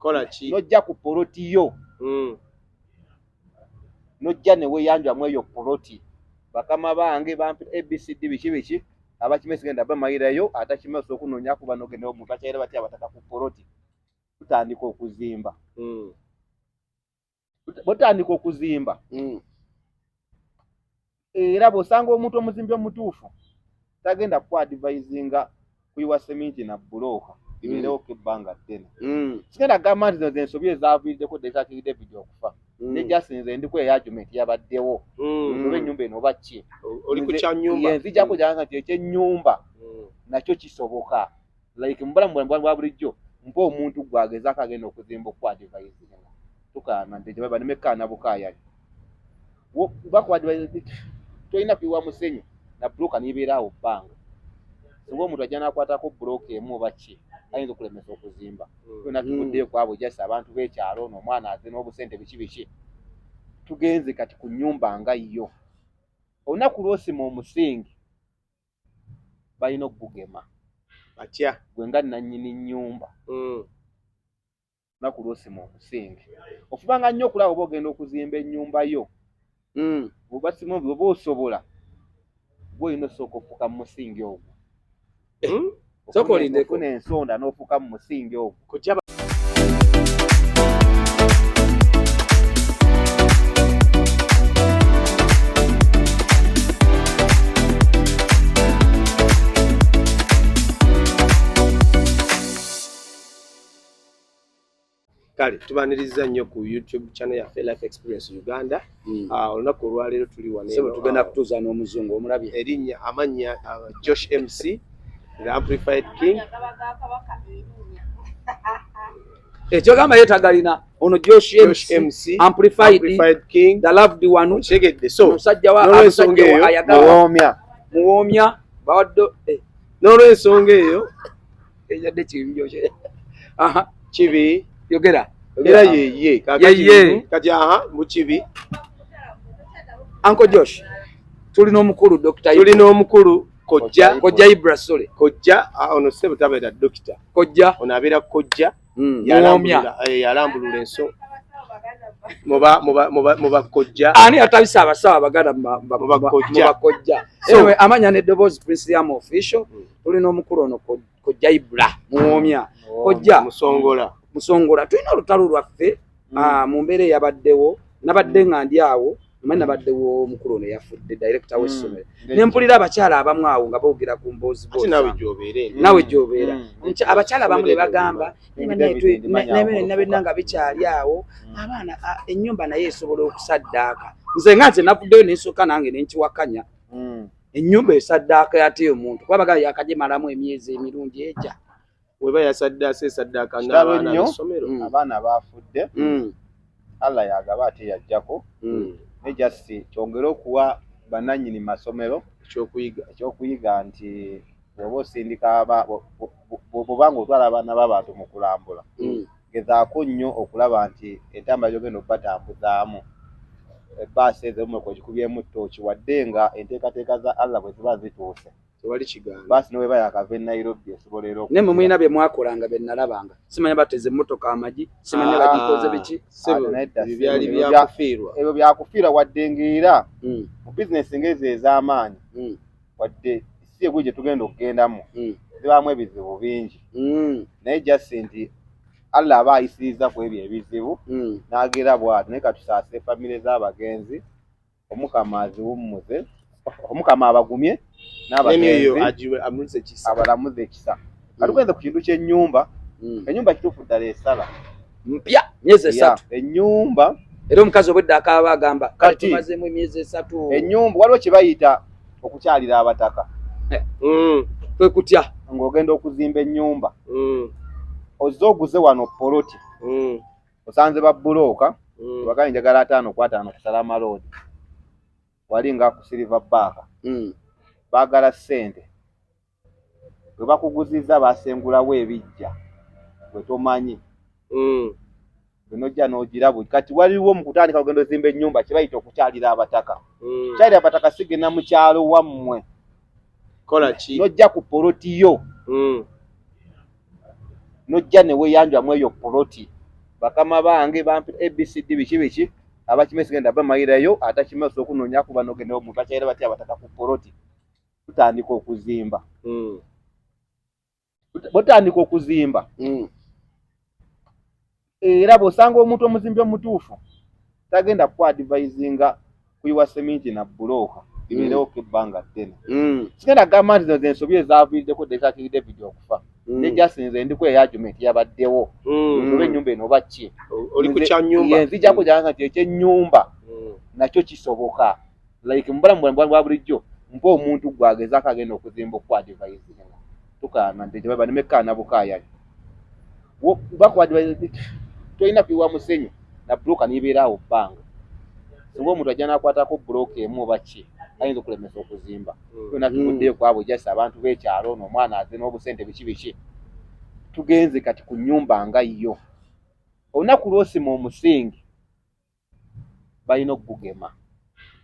kola ki nojja ku poloti yo nojja ne weeyanjwamu eyo poloti bakama bange bampi ABCD biki abakimesi genda bamayirayo atakimesi okunoonya kuba nogenda omuntu bakyayira batya abataka ku poloti tutandika okuzimba botandika okuzimba era bw'osanga omuntu omuzimbi omutuufu tagenda kuadvisinga kuyiwa seminti na bulooka ibeerewo kebbanga ddene sigenda gamba nti zino zensobi ezaaviiriddeko Desert David okufa ne jasinze ndi ku argument yabaddewo oba ennyumba eno oba ki oli ku kyanyumba nzijjako gyanga nti ekyennyumba nakyo kisoboka like mubulamu bwa bulijjo mpa omuntu gwagezaako agenda okuzimba okuadvisinga tukaana nti gyebaba nemekkaana bukaayali tolina kuyiwa musenyu na bulooka nibeeraawo bbanga singa omuntu ajja n'akwatako bulooka emu oba ki ayinza okulemesa okuzimba yona tuvuddeyo kwabo jasi abantu b'ekyalo n'omwana aze n'obusente biki tugenze kati ku nnyumba nga yo olunaku lw'osima omusingi balina okugema atya gwe nga nannyini nnyumba olunaku lw'osima omusingi ofubanga nnyo okulaba oba ogenda okuzimba ennyumba yo bw'obasima bw'oba osobola gwe olina osooka ofuuka mu musingi ogwo ofuna ensonda n'ofuuka mu musingi ogwo kale tubaniriza nnyo ku YouTube channel ya Life Experience Uganda. Olunaku olwaleero tuli wano sebo tugenda kutuuza n'omuzungu omulabye erinnya amanya Josh MC the Amplified King ekyogamba yeetagalina ono Josh MC Amplified King the loved one segedde so musajja wa ayagala muwoomya bawadde n'olw'ensonga eyo ejadde kibibyokye kibi yogera era yeye kati mu kibi Uncle Josh tulina omukulu Dr. tulina omukulu kojja Ibra Sole kojja ono sebo tabeera dokita kojja ono abeera kojja yalambulula enso muba kojja ani atabisa abasawa baganda muba kojja anyway amanya n'eddoboozi Prince Liam official tulina omukulu ono kojja Ibra muwoomya kojja musongola tulina olutalo lwaffe mu mbeera eyabaddewo nabadde nga ndi awo mani nabaddewo omukulu ono yafudde director w'essomero nempulira abakyala abamu awo nga boogera ku mboozi nawe gy'obeera abakyala abamu ne bagamba nabenna nga bikyali awo abaana ennyumba naye esobola okusaddaaka nze nga nze navuddeyo nensooka nange nenkiwakanya ennyumba esaddaaka yate omuntu kuba bagala yakagimalamu emyezi emirundi ejja weba yasaddaasa esaddaaka n'abaana b'essomero abaana baafudde Allah yagaba ate yajjako ne jasi kyongera okuwa bannannyini masomero ekyokuyiga nti bw'oba osindika bw'obanga otwala abaana b'abantu mu kulambula gezaako nnyo okulaba nti entambula gy'ogenda okubatambuzaamu ebbaasi ezo kwegikubyemu ttooki wadde nga enteekateeka za Allah bwe ziba zituuse tewali kigambo baasi n'weba yakava e Nairobi esobolera ne mwe mulina bye mwakolanga bye nalabanga simanya bateze emmotoka amagi simanya bagikoze biki byali byakufiirwa ebyo byakufiirwa wadde ng'era mu bizinesi ng'ezo ez'amaanyi wadde si egwe gye tugenda okugendamu zibaamu ebizibu bingi naye jasi nti Allah aba ayisiriza ku ebyo ebizibu n'agera bw'ati naye katusaasire famire z'abagenzi omukama aziwummuze omukama abagumye n'abagenzi abalamuze ekisa katugenze ku kintu ky'ennyumba ennyumba kituufu ddala esala mpya myezi 3 ennyumba era omukazi obwedda akaaba agamba kati tumazeemu emyezi 3 ennyumba waliwo kye bayita okukyalira abataka kwe kutya ng'ogenda okuzimba ennyumba ozze oguze wano poloti osanze babbulooka wagala njagala 5 kusala amaloodi wali nga ku silver baaka baagala ssente bwe bakuguzizza basengulawo ebijja bwe tomanyi nojja n'ogirabu kati waliwo mu kutandika ogenda ozimba ennyumba kye bayita okukyalira abataka kyalira abataka sigenda mu kyalo wammwe nojja ku poloti yo nojja ne weeyanjwamu eyo poloti bakama bange bampi ABCD biki abakimesi genda bamayirayo atakimesi okunonya ku bano genda omuntu akyera bati abataka ku poloti tutandika okuzimba botandika okuzimba era bosanga omuntu omuzimbi omutuufu tagenda ku advisinga kuyiwa sementi na buloka ibirewo kebbanga ddene sigenda gamba nti zo ensobi ezaaviiriddeko dekakiride video okufa ne jasinze ndi ku argument yabaddewo oba ennyumba eno oba ki oli ku kyanyumba nzijako gyanga nti ekyennyumba nakyo kisoboka like mubalamu bwa bulijjo mpa omuntu gwagezaako agenda okuzimba oku advisinga tukaana nti baba nemekkaana bukaayali tolina kuyiwa musenyu na buloka nibeeraawo bbanga singa omuntu ajja nakwatako buloka emu oba ki ayinza okulemesa okuzimba yona tuguddeyo kwabo jasi abantu b'ekyalo n'omwana aze n'obusente biki tugenze kati ku nnyumba nga yo olunaku lw'osima omusingi balina okugema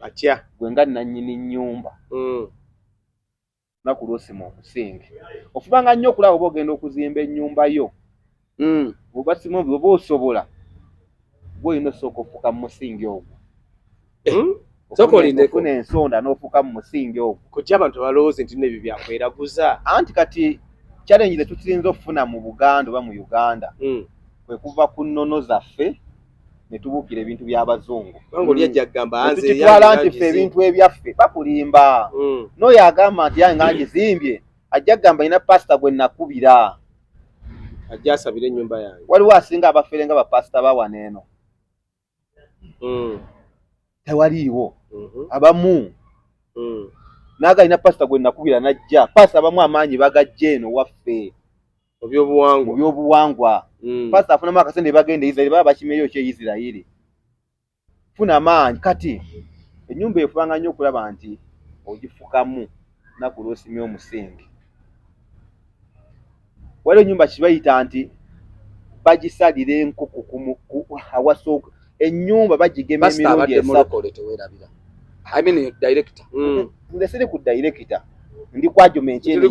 batya gwe nga nannyini nnyumba olunaku lw'osima omusingi ofubanga nnyo okulaba oba ogenda okuzimba ennyumba yo bw'obasima oba osobola gwe olina osooka ofuuka mu musingi ogwo sokolindekuna ensonda n'ofuuka mu musingi ogwo kutya abantu balowooza nti nebyo byakweraguza anti kati challenge ze tukirinza okufuna mu Buganda oba mu Uganda kwe kuva ku nnono zaffe ne tubuukira ebintu by'abazungu oli ajja kugamba nze tukitwala nti ffe ebintu ebyaffe bakulimba n'oyo agamba nti yange ngizimbye ajja kugamba ina pasita gwe nakubira ajja asabira ennyumba yange waliwo asinga abafere nga bapasita bawana eno tewaliiwo abamu n'agalina pasita gwe nakubira najja pasita abamu amaanyi bagajja eno waffe mu byobuwangwa pasita afunamu akasente bagenda Isirairi baba bakimeyo ki Isirairi funa amaanyi kati ennyumba efubanga nnyo okulaba nti ogifukamu naku lw'osimya omusingi waliwo ennyumba kibayita nti bagisalira enkoko awasooka ennyumba bagigema emirundi esatu ndesere ku director ndi kwajuma enkyeni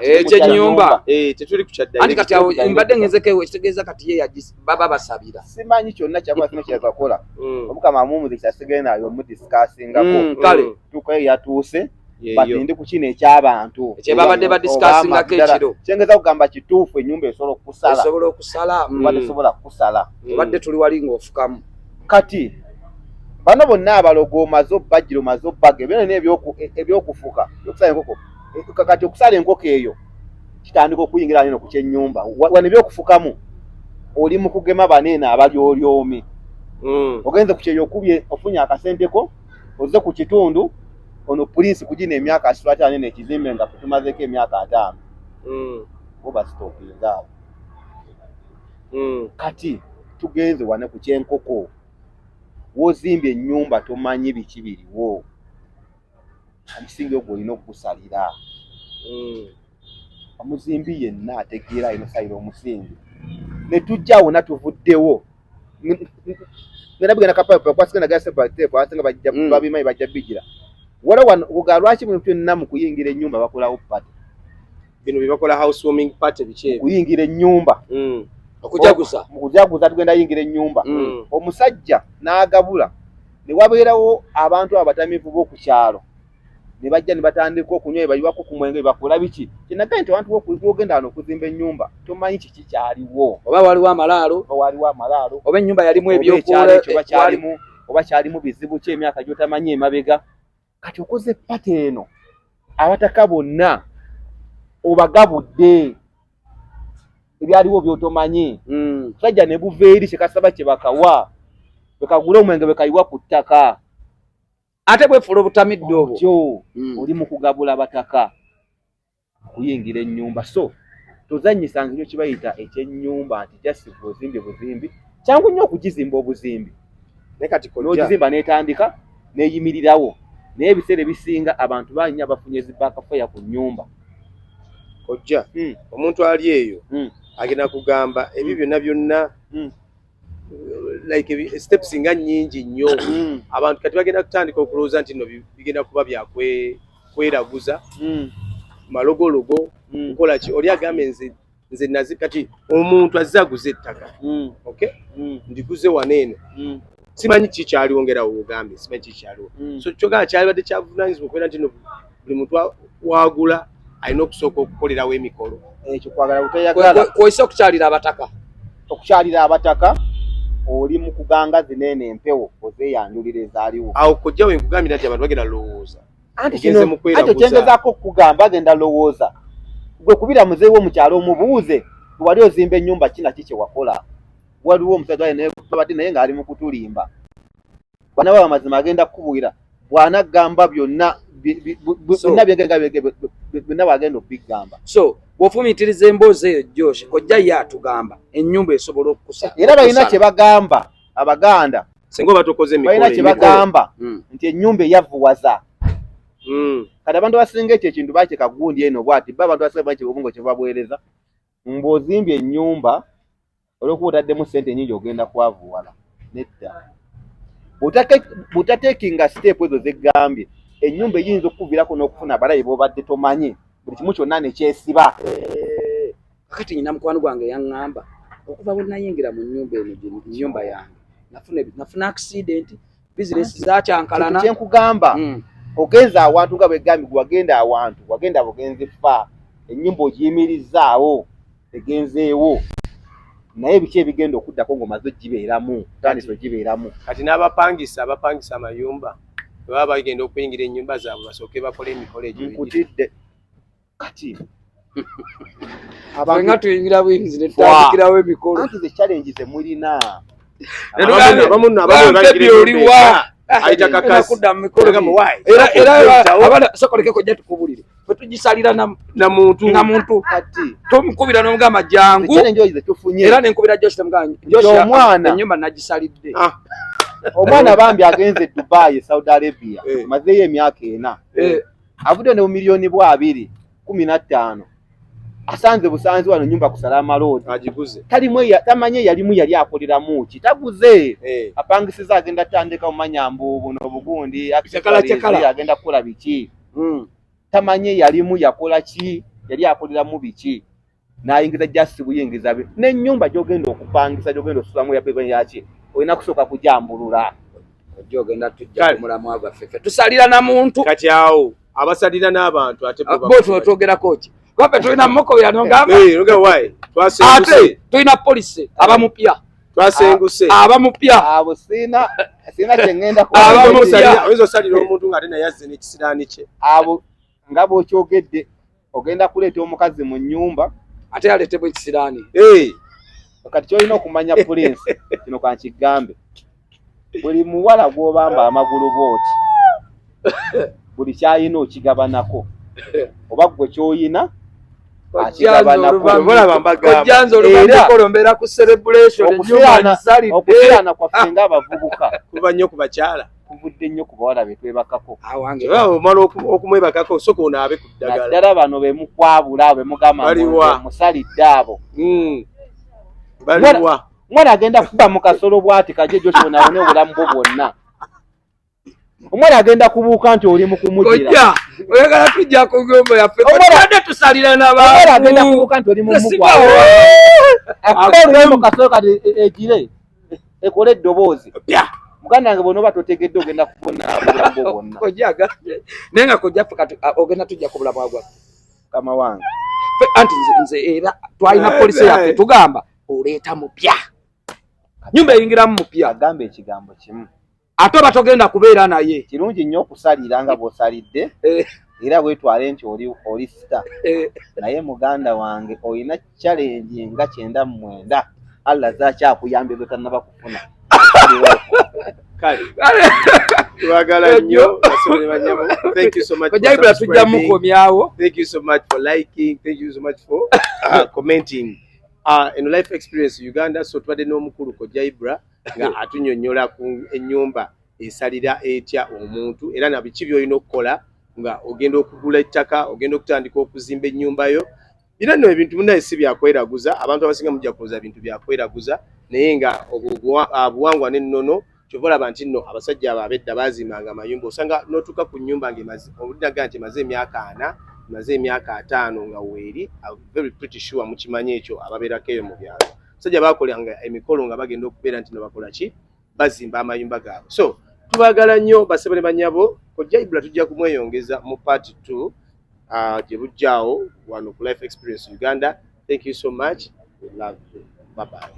ekyennyumba tetuli anti kati mbadde ngezekewo ekitegeeza kati ye baba basabira simanyi kyonna kyaba sino kyakakola omukama amumuzi kyasigenda ayo mudiscussingako kale tukayo yatuuse bati ndi ku kino eky'abantu ekyebabadde badiscussingako ekiro kyengeza kugamba kituufu ennyumba esobola okusala tesobola kusala obadde tuli wali ng'ofukamu kati bano bonna abalogo omaze obbagiro omaze obbage byonna ebyokufuka byokusala enkoko kati okusala enkoko eyo kitandika okuyingira neno ku kyennyumba wano ebyokufukamu oli mu kugema baneeno abali oli omi ogenze ku kyeyo okubye ofunye akasenteko ozze ku kitundu ono poliisi kugina emyaka asitwati anene ekizimbe nga tumazeeko emyaka 5 oba stopinga awo kati tugenze wane ku kyenkoko wozimbye ennyumba tomanyi biki biriwo omusingi ogwo olina okugusalira omuzimbi yenna ategeera alina osalira omusingi ne tujja wonna tuvuddewo ngenda bigenda kapakwasigenda gasebatepo asinga babimanyi bajja bigira wala wano oga lwaki bino byonna mu kuyingira ennyumba bakolawo pati bino byebakola housewarming party biki kuyingira ennyumba okujaguza tugenda yingira ennyumba omusajja n'agabula ne wabeerawo abantu abatamivu b'oku kyalo ne bajja ne batandika okunywa bayiwako ku mwenge bakola biki kinagaye nti abantu b'okugenda wano okuzimba ennyumba tomanyi kiki kyaliwo oba waliwo amalaalo oba ennyumba yalimu ebyokuola oba kyalimu bizibu ki emyaka gy'otamanyi emabega kati okoze pati eno abataka bonna obagabudde ebyaliwo byotomanyi sajja ne buva eri kyekasaba kye bakawa bekagula omwenge bekayiwa ku ttaka ate bwefula obutamidde obwo oli mu kugabula bataka kuyingira ennyumba so tozanyisanga ekyo kibayita ekyennyumba nti jasi buzimbi kyangu nnyo okugizimba obuzimbi naye kati n'ogizimba n'etandika n'eyimirirawo naye ebiseera ebisinga abantu bannya bafunye zibakafaya ku nnyumba kojja omuntu ali eyo agenda kugamba ebyo byonna like steps nga nnyingi nnyo abantu kati bagenda kutandika okulowooza nti no bigenda kuba byakweraguza malogologo nkola ki oli agambe nze nze nazi kati omuntu azzaguze ettaka okay ndiguze waneeno simanyi kikyaliwo ngera ogambye simanyi kikyaliwo so kyogala kyalibadde kyavunaanyizibwa okubeera nti buli muntu wagula alina okusooka okukolerawo emikolo ekyo kwagala butayagala koyisa okukyalira abataka oli mu kuganga zinene empewo ozeeyanjulira ezaaliwo awo kojja we nkugambira nti abantu bagenda lowooza anti kyengezaako okugamba agenda lowooza gwe kubira muzeewo omukyalo omubuuze wali ozimba ennyumba kinaki kye wakola waliwo omusajja babadde naye ng'ali mu kutulimba bana baba mazima agenda kukubuulira bw'anagamba byonna byonna bwagenda okubigamba so bw'ofumiitiriza emboozi eyo Josh kojja ye atugamba ennyumba esobola okukusa era balina kye bagamba abaganda singa oba tokoze emikolo balina kye bagamba nti ennyumba eyavuwaza kati abantu basinga ekyo ekintu bakyekagundi eno bwati ba abantu basinga bakye obungo kye babuweereza ng'ozimbye ennyumba olw'okuba otaddemu ssente nnyingi ogenda kwavuwala nedda butateekinga siteepu ezo zeggambye ennyumba eyinza okukuviirako n'okufuna abalayi b'obadde tomanyi buli kimu kyonna ne kyesiba kakati nyina mukwano gwange yaŋŋamba okuva bwe nayingira mu nnyumba eno nnyumba yange nafuna accident bizinesi zakyankalana kyenkugamba ogenza awantu nga bwegambye wagenda awantu wagenda bugenzi fa ennyumba ogiyimirizaawo egenzeewo naye biki ebigenda okuddako ng'omaze ogibeeramu tandisa ogibeeramu kati n'abapangisa amayumba baba bagenda okuyingira ennyumba zaabwe basooke bakole emikolo egyo nkutidde kati nga tuyingira buyinzi ne tutandikirawo emikolo anti ze challenge ze mulina oliwa kudda mu mikolo era sokolekeko jja tukubulire fwe tugisalira na muntu kati tomukubira n'omugamba jangu era nenkubira Josh omwana ennyumba nagisalidde omwana bambi agenze Dubai Saudi Arabia mazeeyo emyaka 4 avudde ne mu miliyoni 215 asanze busanzi wano nyumba ku Salama Road agiguze tamanye yali akoleramu ki taguze apangisiza agenda tandika mu manyambu buno obugundi agenda kukola biki tamanye yalimu yakola ki yali akoleramu biki nayingiza just buyingiza n'ennyumba gy'ogenda okupangisa gy'ogenda osulamu yapegwa yaki olina kusooka kujambulula ogenda tujja kumulamu gwaffe tusalira na muntu kati awo abasalira n'abantu ate bo twogerako ki kwape tulina mukobera nogamba twasenguse tulina polisi abamupya twasenguse abamupya abo sina kyengenda oyinza osalira omuntu ng'ate naye azze n'ekisiraani kye abo nga bw'okyogedde ogenda kuleeta omukazi mu nnyumba ate yaleetebwa ekisiraani kati kyolina okumanya pulinsi kino kankigambe buli muwala gw'obamba amagulu bwoti buli kyayina okigabanako oba gwe kyoyina okubeerana kwaffe ng'abavubuka kuva nnyo ku bakyala kuvudde nnyo ku bawala be twebakako omala okumwebakako osooka onaabe ku ddagala naddala bano be mukwabula be mugamba musalidde abo baliwa omwana agenda kuba mu kasolo bw'ati kaje gyosonawone obulamu bwo bwonna omwana agenda kubuuka nti oli mu kumugira oyagala tujja ku ngombo yaffe ate tusalira n'abantu agenda kubuuka nti oli mu mugwawo akuba mu kasolo kati egire ekole eddoboozi muganda wange bonna oba totegedde ogenda kubona obulamu bwo bwonna naye nga kojjaffe kati ogenda tujja ku bulamu bwaffe kama wange anti nze era twalina polisi yaffe tugamba oleeta mupya nyumba eyingiramu mupya agambe ekigambo kimu ate oba togenda kubeera naye kirungi nnyo okusalira nga bw'osalidde era weetwale nti oli sita naye muganda wange olina challenge nga 99 Allah zakyakuyambye bwe tannaba kufuna twagala nnyo basomere banyamu thank you so much kojjaibula tujja mukomyawo thank you so much for liking thank you so much for commenting in life experience Uganda so twadde n'omukulu Kojjaibula nga atunyonnyola ku ennyumba esalira etya omuntu era na biki by'olina okukola nga ogenda okugula ettaka ogenda okutandika okuzimba ennyumba yo bino nno ebintu munaye si byakweraguza abantu abasinga mujja kuloza bintu byakweraguza naye nga obuwangwa n'ennono kyova olaba nti nno abasajja abo abedda baazimanga amayumba osanga n'otuuka ku nnyumba ng'olinaga nti emaze emyaka 4 maze emyaka 5 nga weeri. I'm very pretty sure mukimanyi ekyo ababeerako eyo mu byalo. Sajja baakolanga emikolo nga bagenda okubeera nti bakola ki, bazimba amayumba gaabwe. So tubaagala nnyo basebe ne banyabo. Kojja Ibra tujja kumweyongeza mu part 2 gye bujjaawo wano ku Life Experience Uganda. Thank you so much. We love you. Bye bye.